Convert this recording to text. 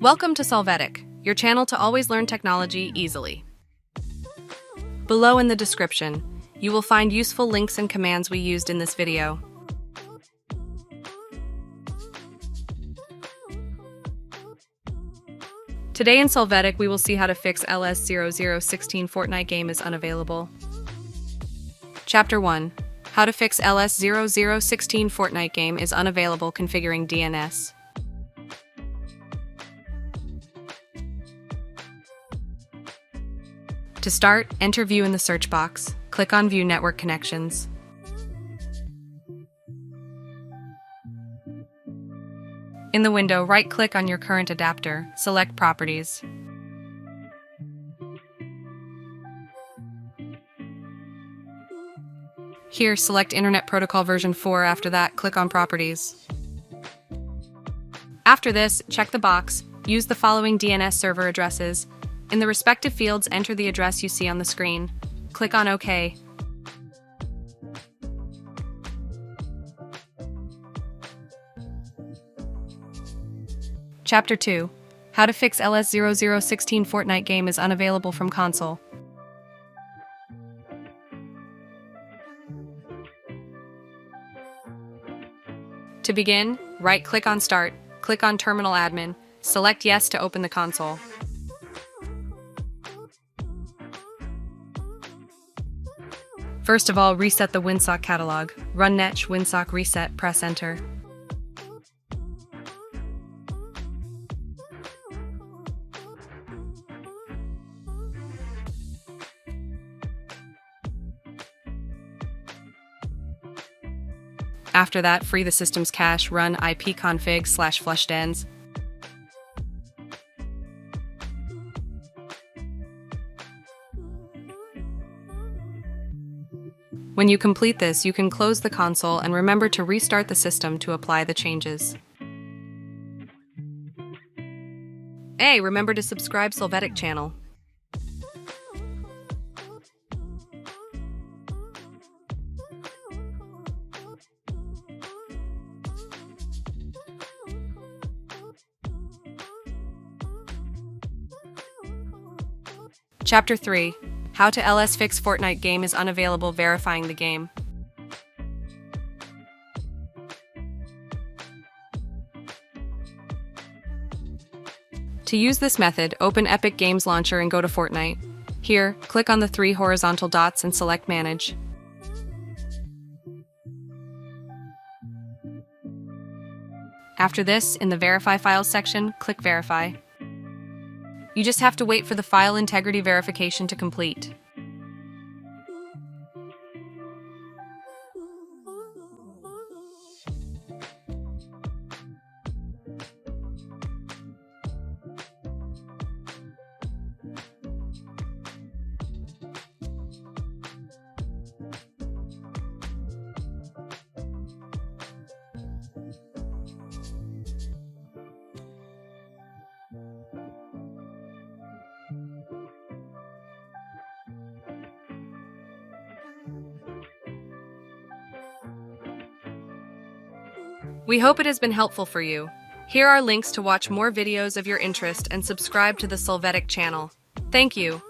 Welcome to Solvetic, your channel to always learn technology easily. Below in the description, you will find useful links and commands we used in this video. Today in Solvetic, we will see how to fix LS-0016 Fortnite Game is unavailable. Chapter 1. How to fix LS-0016 Fortnite Game is unavailable configuring DNS. To start, enter View in the search box. Click on View Network Connections. In the window, right-click on your current adapter, select Properties. Here, select Internet Protocol version 4. After that, click on Properties. After this, check the box. Use the following DNS server addresses. In the respective fields, enter the address you see on the screen. Click on OK. Chapter 2. How to fix LS-0016 Fortnite Game is unavailable from console. To begin, right-click on Start, click on Terminal Admin, select Yes to open the console. First of all, reset the WinSock catalog. Run netsh winsock reset, press Enter. After that, free the system's cache, run ipconfig/flushdens. When you complete this, you can close the console and remember to restart the system to apply the changes. Hey, remember to subscribe Solvetic channel. Chapter 3. How to LS fix Fortnite Game is unavailable, verifying the game. To use this method, open Epic Games Launcher and go to Fortnite. Here, click on the 3 horizontal dots and select Manage. After this, in the Verify Files section, click Verify. You just have to wait for the file integrity verification to complete. We hope it has been helpful for you. Here are links to watch more videos of your interest and subscribe to the Solvetic channel. Thank you.